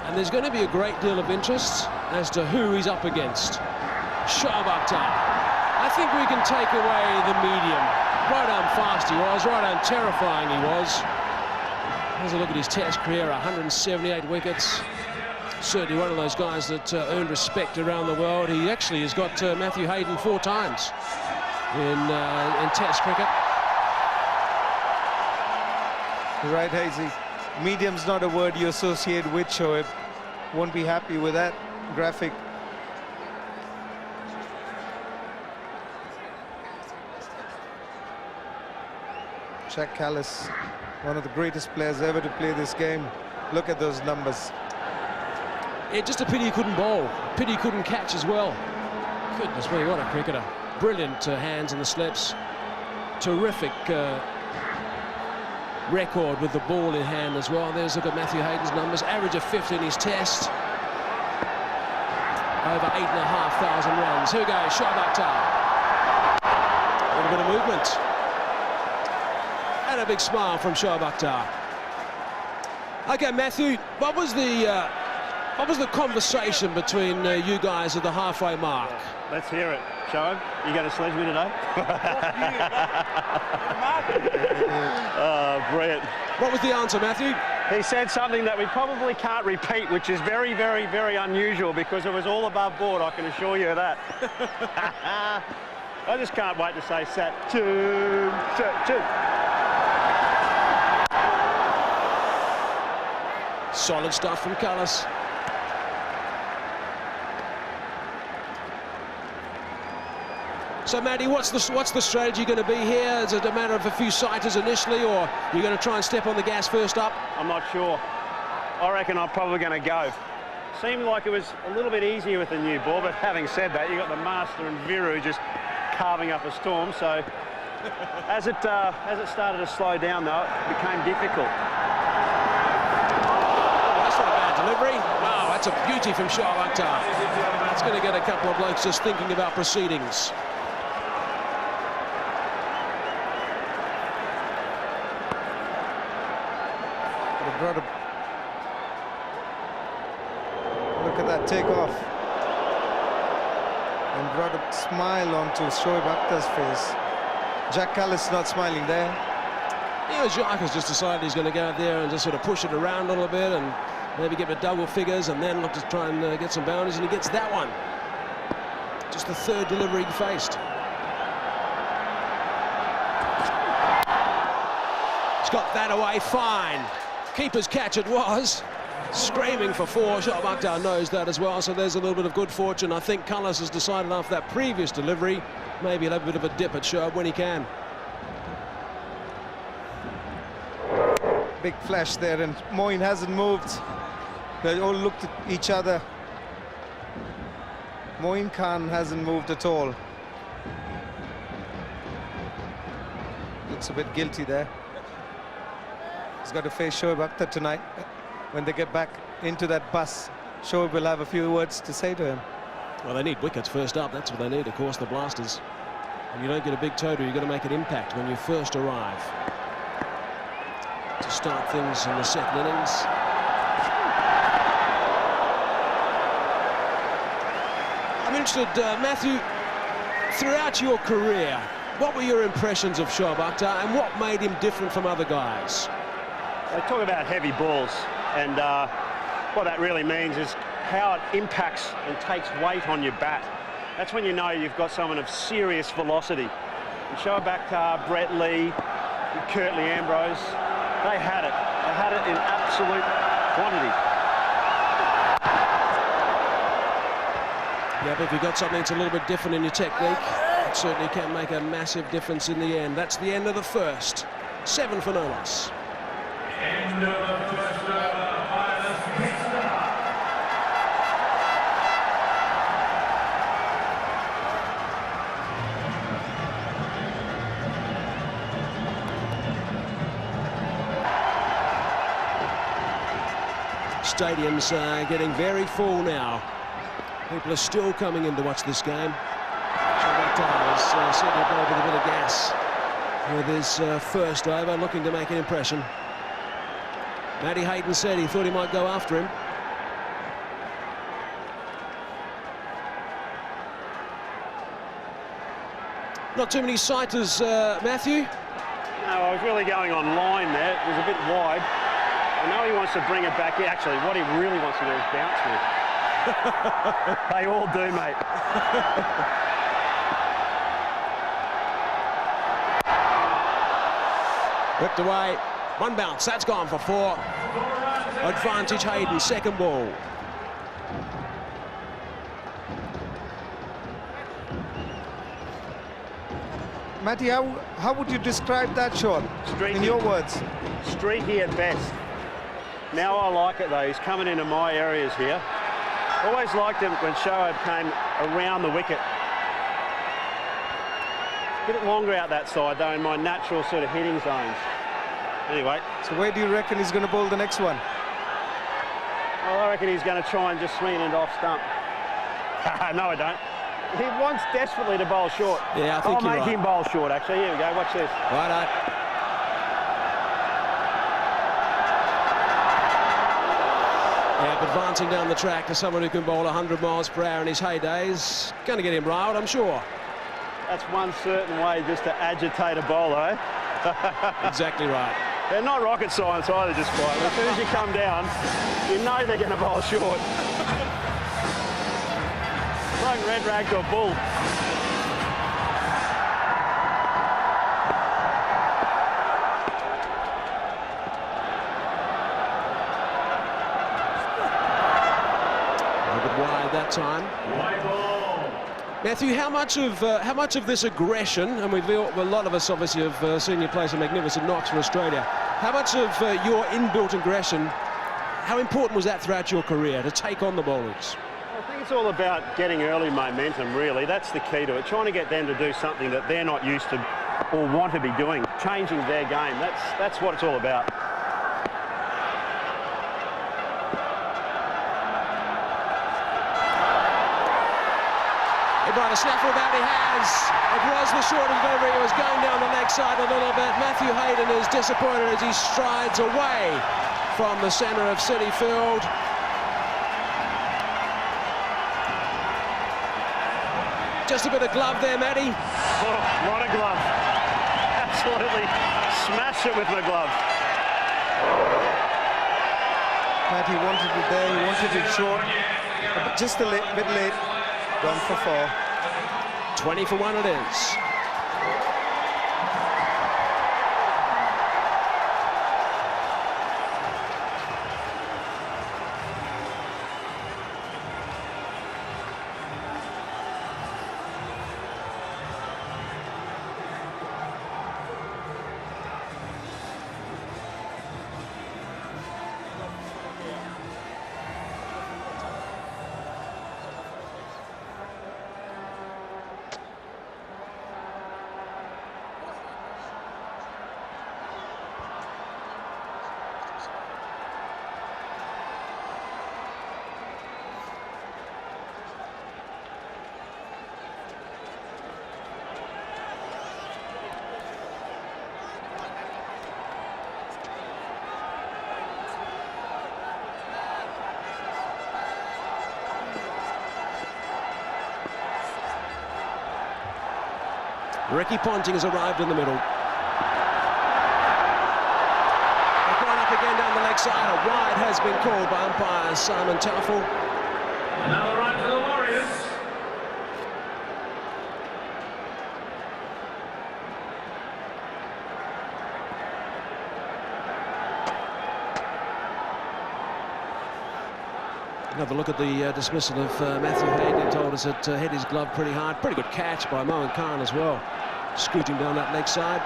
And there's going to be a great deal of interest as to who he's up against. Shoaib Akhtar. I think we can take away the medium. Right on fast he was, right on terrifying he was. Here's a look at his Test career, 178 wickets. Certainly one of those guys that earned respect around the world. He actually has got Matthew Hayden 4 times in Test cricket. Right, Hazy. Medium's not a word you associate with Shoaib. Won't be happy with that graphic. Jacques Kallis, one of the greatest players ever to play this game. Look at those numbers. Yeah, just a pity he couldn't bowl. Pity he couldn't catch as well. Goodness me, what a cricketer. Brilliant hands in the slips. Terrific record with the ball in hand as well. There's a look at Matthew Hayden's numbers. Average of 50 in his Test. Over 8,500 runs. Here we go, Shoaib Akhtar. A little bit of movement. And a big smile from Shoaib Akhtar. Okay, Matthew, what was the conversation between you guys at the halfway mark? Let's hear it. Shoaib, you going to sledge me today? Oh, brilliant. What was the answer, Matthew? He said something that we probably can't repeat, which is very, very, very unusual, because it was all above board, I can assure you of that. I just can't wait to say Sachin. Solid stuff from Kallis. So, Matty, what's the strategy going to be here? Is it a matter of a few sighters initially, or are you going to try and step on the gas first up? I'm not sure. I reckon I'm probably going to go. Seemed like it was a little bit easier with the new ball, but having said that, you got the Master and Viru just carving up a storm. So, as it started to slow down, though, it became difficult. Oh, that's not a bad delivery. Wow, that's a beauty from Shoaib Akhtar. It's going to get a couple of blokes just thinking about proceedings. Brought a look at that takeoff and brought a smile onto Shoaib Akhtar's face. Jacques Kallis not smiling there. Yeah, Jacques has just decided he's going to go out there and just sort of push it around a little bit and maybe get the double figures and then look to try and get some boundaries, and he gets that one. Just the 3rd delivery he faced. He's got that away fine. Keeper's catch it was. Screaming for 4. Shoaib Akhtar knows that as well, so there's a little bit of good fortune. I think Kallis has decided after that previous delivery, maybe he'll have a bit of a dip at Shoaib when he can. Big flash there, and Moeen hasn't moved. They all looked at each other. Moeen Khan hasn't moved at all. Looks a bit guilty there. He's got to face Shoaib Akhtar tonight. When they get back into that bus, Shoaib will have a few words to say to him. Well, they need wickets first up. That's what they need, of course, the Blasters. And you don't get a big total, you've got to make an impact when you first arrive. To start things in the 2nd innings. I'm interested, Matthew, throughout your career, what were your impressions of Shoaib Akhtar and what made him different from other guys? They talk about heavy balls, and what that really means is how it impacts and takes weight on your bat. That's when you know you've got someone of serious velocity. And Shoaib Akhtar, Brett Lee, Curtly Ambrose, they had it. They had it in absolute quantity. Yeah, but if you've got something that's a little bit different in your technique, it certainly can make a massive difference in the end. That's the end of the 1st. 7 for no loss. End of the first Stadium's getting very full now. People are still coming in to watch this game. Shoaib Akhtar is certainly bowled with a bit of gas with his 1st over, looking to make an impression. Matty Hayden said he thought he might go after him. Not too many sighters, Matthew. No, I was really going on line there. It was a bit wide. I know he wants to bring it back. Actually, what he really wants to do is bounce with. They all do, mate. Whipped away. One bounce. That's gone for 4. Advantage Hayden. Second ball. Matty, how would you describe that shot in your words? Streaky at best. Now I like it though. He's coming into my areas here. Always liked him when shoaib came around the wicket. A bit longer out that side though in my natural sort of hitting zones. Anyway. So where do you reckon he's going to bowl the next one? Well, I reckon he's going to try and just swing it off stump. No, I don't. He wants desperately to bowl short. Yeah, I think I'll make him bowl short, actually. Here we go, watch this. Righto. Yeah, but advancing down the track to someone who can bowl 100 miles per hour in his heyday is going to get him riled, I'm sure. That's one certain way just to agitate a bowler, eh? Exactly right. They're not rocket science either, just quietly. As soon as you come down, you know they're going to bowl short. Like red rag to a bull. A bit wide that time. White ball. Matthew, how much of this aggression, and a lot of us obviously have seen you play some magnificent knocks for Australia, how much of your inbuilt aggression, how important was that throughout your career to take on the bowlers? I think it's all about getting early momentum, really. That's the key to it. Trying to get them to do something that they're not used to or want to be doing. Changing their game. That's what it's all about. By the snaffle that he has, it was the short delivery. It was going down the leg side a little bit. Matthew Hayden is disappointed as he strides away from the centre of City Field. Just a bit of glove there, Matty. Oh, what a glove. Absolutely smashed it with my glove. Matty wanted it there, he wanted it short, but just a bit late. Gone for 4. 20 for 1 it is. Ricky Ponting has arrived in the middle. They've gone up again down the leg side. A wide has been called by umpire Simon Taufel. Another run to the Warriors. Another look at the dismissal of Matthew Hayden. He told us it hit his glove pretty hard. Pretty good catch by Mohan Khan as well. Scooting down that leg side.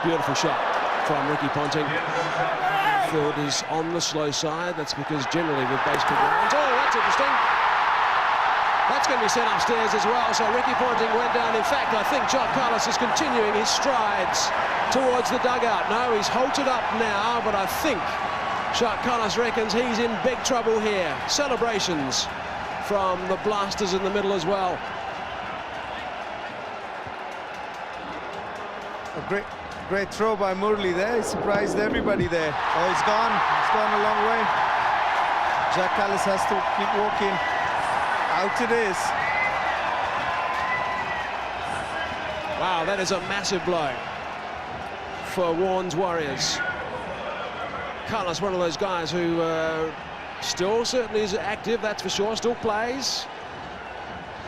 Beautiful shot from Ricky Ponting. Field is on the slow side. That's because generally with baseball grounds. Oh, that's interesting. That's going to be sent upstairs as well. So Ricky Ponting went down. In fact, I think Jacques Kallis is continuing his strides towards the dugout. No, he's halted up now, but I think Jacques Kallis reckons he's in big trouble here. Celebrations from the blasters in the middle as well. A great throw by Murli there. He surprised everybody there. Oh, he's gone. He's gone a long way. Jacques Kallis has to keep walking. Out it is. Wow, that is a massive blow for Warren's Warriors. Kallis, one of those guys who still certainly is active, that's for sure, still plays.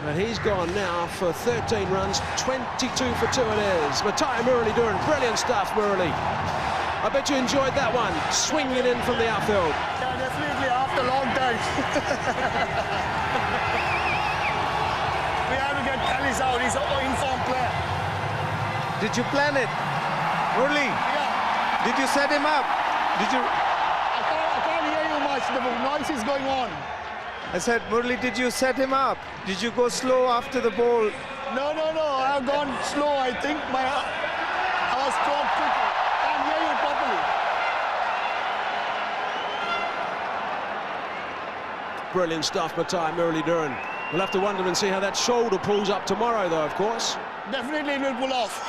But he's gone now for 13 runs, 22 for 2 it is. Matai Murali doing brilliant stuff, Murali. I bet you enjoyed that one, swinging in from the outfield. Yeah, definitely after a long time. We have to get Kallis out, he's an informed player. Did you plan it? Murali, Yeah. did you set him up? Did you? I can't hear you much, the noise is going on. I said, Murali, did you set him up? Did you go slow after the ball? No, I have gone slow, I think. I was strong quickly. Can't hear you properly. Brilliant stuff, Matai Murali doing. We'll have to wonder and see how that shoulder pulls up tomorrow, though, of course. Definitely it will pull off.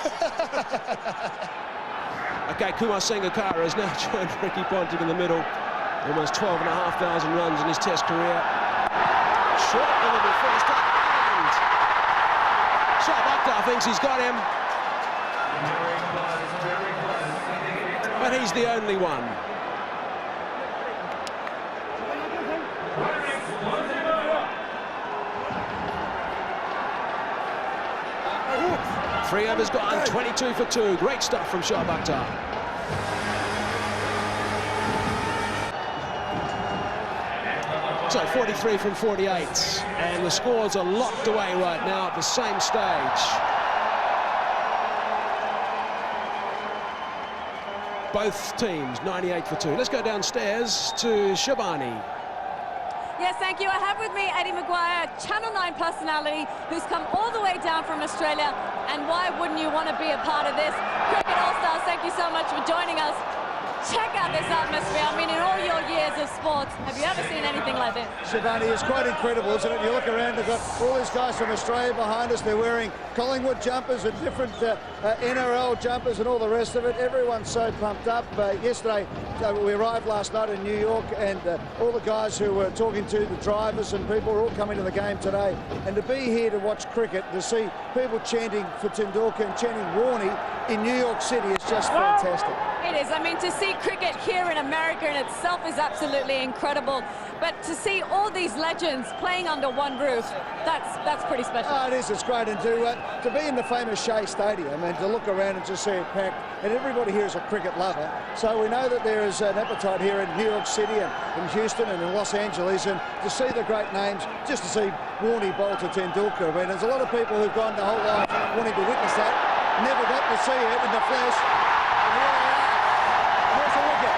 Okay, Kumar Sangakkara has now joined Ricky Ponting in the middle. Almost 12,500 runs in his Test career. Short delivery first up, and Shoaib Akhtar thinks he's got him. But he's the only one. Three overs gone, 22 for 2. Great stuff from Shoaib Akhtar. So 43 from 48, and the scores are locked away right now at the same stage. Both teams 98 for 2. Let's go downstairs to Shabani. Yes, thank you. I have with me Eddie Maguire, Channel 9 personality, who's come all the way down from Australia. And why wouldn't you want to be a part of this? Cricket All-Stars, thank you so much for joining us. Check out this atmosphere. I mean, in all your years of sports, have you ever seen anything like this? Shivani, it's quite incredible, isn't it? You look around, they've got all these guys from Australia behind us. They're wearing Collingwood jumpers and different NRL jumpers and all the rest of it. Everyone's so pumped up. Yesterday, we arrived last night in New York, and all the guys who were talking to the drivers and people were all coming to the game today. And to be here to watch cricket, to see people chanting for Tendulkar and chanting Warney in New York City is just fantastic. It is. I mean, to see cricket here in America in itself is absolutely incredible. But to see all these legends playing under one roof, that's pretty special. Oh, it is. It's great. And to be in the famous Shea Stadium and to look around and just see it packed, and everybody here is a cricket lover. So we know that there is an appetite here in New York City and in Houston and in Los Angeles, and to see the great names, just to see Warney bowl to Tendulkar. I mean, there's a lot of people who've gone the whole life wanting to witness that, never got to see it in the flesh. And here they are. There's a wicket.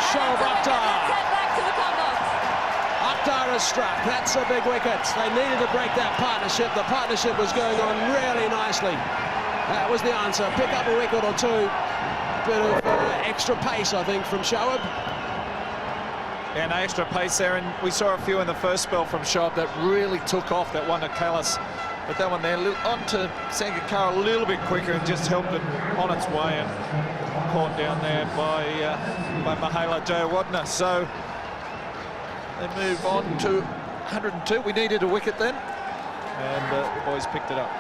Shoaib Akhtar. Back to the comeback. Akhtar has struck. That's a big wicket. They needed to break that partnership. The partnership was going on really nicely. That was the answer. Pick up a wicket or two. Bit of extra pace, I think, from Shoaib. Yeah, no extra pace there, and we saw a few in the first spell from Shoaib that really took off. That one to Kallis, but that one there on to Sangakkara a little bit quicker and just helped it on its way, and caught down there by Mahela Jayawardeneh. So they move on to 102. We needed a wicket then, and the boys picked it up.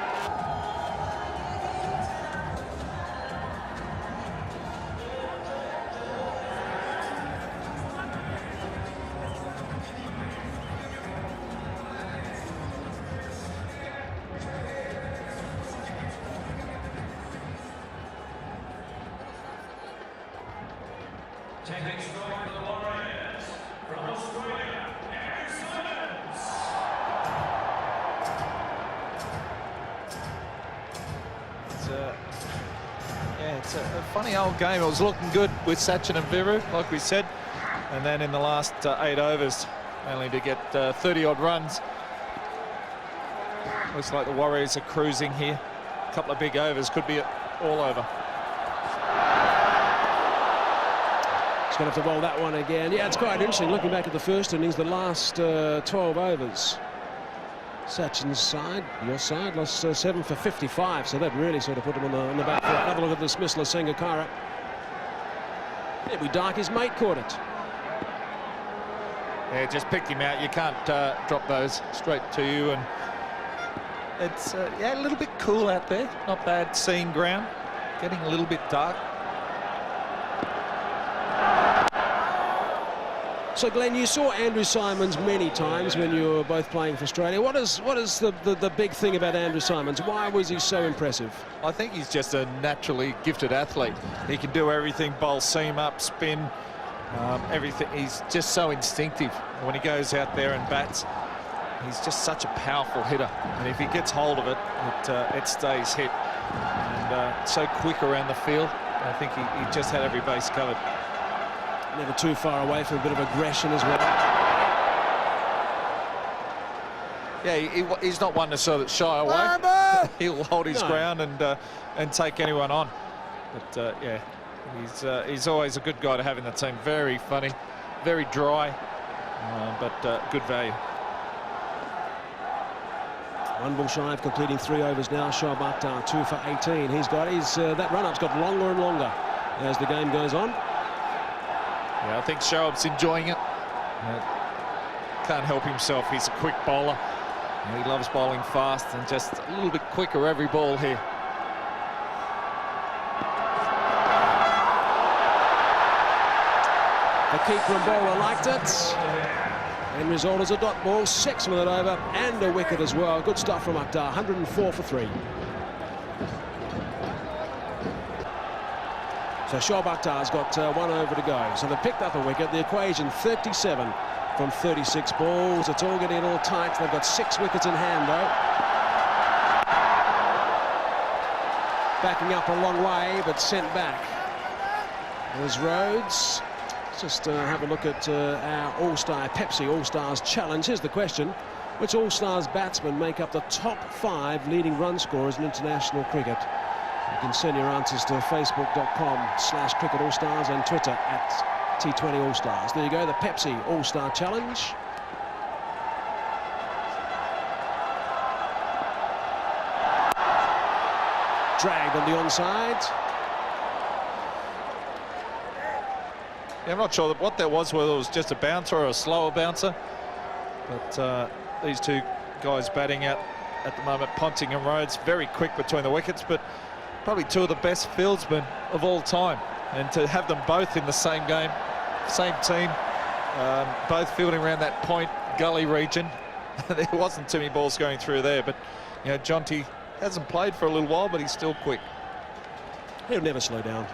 Taking score for the Warriors from Australia, It's a funny old game. It was looking good with Sachin and Viru, like we said, and then in the last 8 overs, only to get 30-odd runs. Looks like the Warriors are cruising here. A couple of big overs, could be all over. He's going to have to bowl that one again. Yeah, it's quite interesting looking back at the first innings, the last 12 overs. Sachin's side, your side, lost 7 for 55, so that really sort of put him on the back foot. Another look at the dismissal of Sangakkara. It'd be dark, his mate caught it. Yeah, just picked him out. You can't drop those straight to you, and it's yeah, a little bit cool out there. Not bad seeing ground. Getting a little bit dark. So, Glenn, you saw Andrew Symonds many times when you were both playing for Australia. What is the big thing about Andrew Symonds? Why was he so impressive? I think he's just a naturally gifted athlete. He can do everything: bowl seam up, spin, everything. He's just so instinctive when he goes out there and bats. He's just such a powerful hitter, and if he gets hold of it, it stays hit. And so quick around the field. I think he just had every base covered. Never too far away from a bit of aggression as well. Yeah, he's not one to sort of shy away. He'll hold his ground and take anyone on. But yeah, he's always a good guy to have in the team. Very funny, very dry, but good value. One ball shy of completing 3 overs now. Shoaib Akhtar 2 for 18. He's got his that run-up's got longer and longer as the game goes on. Yeah, I think Shoaib's enjoying it. Can't help himself. He's a quick bowler. He loves bowling fast and just a little bit quicker every ball here. The keeper and bowler liked it. End result is a dot ball, 6 with it over, and a wicket as well. Good stuff from Akhtar, 104 for 3. So Shoaib Akhtar's got 1 over to go. So they picked up a wicket. The equation 37 from 36 balls. It's all getting a little tight. They've got 6 wickets in hand though. Backing up a long way, but sent back. There's Rhodes. Let's just have a look at our All-Star Pepsi All-Stars Challenge. Here's the question. Which All-Stars batsmen make up the top 5 leading run scorers in international cricket? You can send your answers to facebook.com/Cricket All-Stars and Twitter at T20 All-Stars. There you go, the Pepsi All-Star Challenge. Dragged on the onside. Yeah, I'm not sure what that was, whether it was just a bouncer or a slower bouncer. But these two guys batting out at the moment, Ponting and Rhodes, very quick between the wickets, but probably 2 of the best fieldsmen of all time. And to have them both in the same game, same team, both fielding around that point gully region. There wasn't too many balls going through there, but you know, Jonty hasn't played for a little while, but he's still quick. He'll never slow down.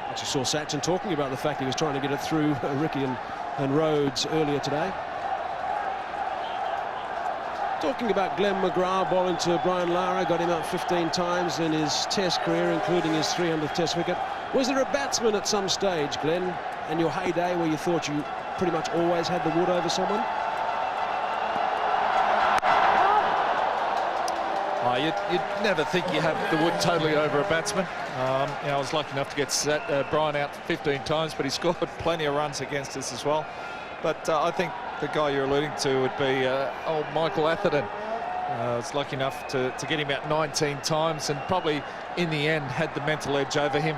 Actually saw Sachin talking about the fact he was trying to get it through Ricky and Rhodes earlier today. Talking about Glenn McGrath bowling to Brian Lara, got him out 15 times in his test career, including his 300th test wicket. Was there a batsman at some stage, Glenn, in your heyday where you thought you pretty much always had the wood over someone? You'd never think you have the wood totally over a batsman. You know, I was lucky enough to get Brian out 15 times, but he scored plenty of runs against us as well. But I think the guy you're alluding to would be old Michael Atherton. I was lucky enough to get him out 19 times, and probably in the end had the mental edge over him.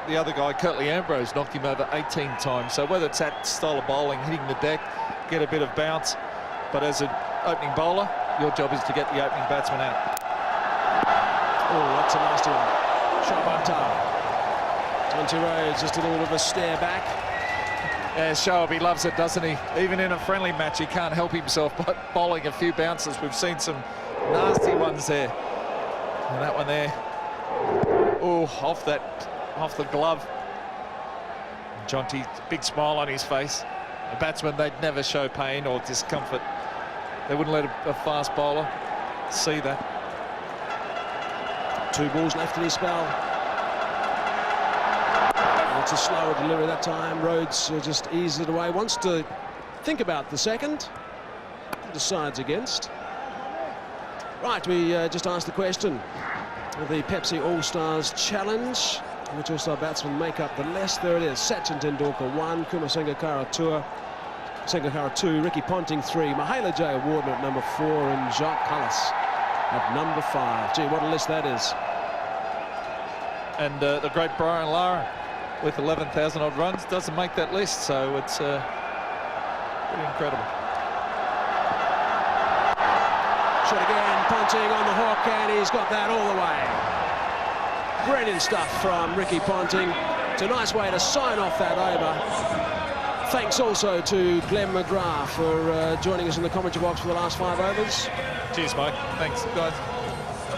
The other guy, Curtly Ambrose, knocked him over 18 times. So whether it's that style of bowling, hitting the deck, get a bit of bounce, but as an opening bowler, your job is to get the opening batsman out. Oh, that's a nasty one. Shoaib Akhtar. Jonty Rhodes, just a little bit of a stare back. Yeah, Shoaib, he loves it, doesn't he? Even in a friendly match, he can't help himself but bowling a few bounces. We've seen some nasty ones there. And that one there, oh, off the glove. Jonty, big smile on his face. A batsman, they'd never show pain or discomfort. They wouldn't let a fast bowler see that. 2 balls left in his spell. It's a slower delivery that time. Rhodes just eases it away. Wants to think about the second. Decides against. Right, we just asked the question of the Pepsi All-Stars Challenge. Which All-Star batsmen make up the list? There it is. Sachin Tendulkar 1, Kumar Sangakkara 2, Ricky Ponting 3, Mahela J. Award at number 4, and Jacques Kallis at number 5. Gee, what a list that is. And the great Brian Lara with 11,000 odd runs doesn't make that list, so it's Pretty incredible. Shot again, Ponting on the hook, and he's got that all the way. Brilliant stuff from Ricky Ponting. It's a nice way to sign off that over. Thanks also to Glenn McGrath for joining us in the commentary box for the last 5 overs. Cheers, Mike. Thanks, guys.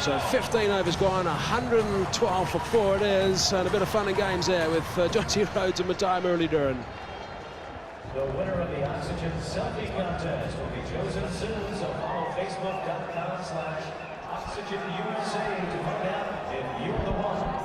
So 15 overs gone, 112 for 4 it is, and a bit of fun and games there with Jonty Rhodes and Matai Muralidharan. The winner of the Oxygen Selfie Contest will be chosen soon, so follow Facebook.com/OxygenUSA to find out if you're the one.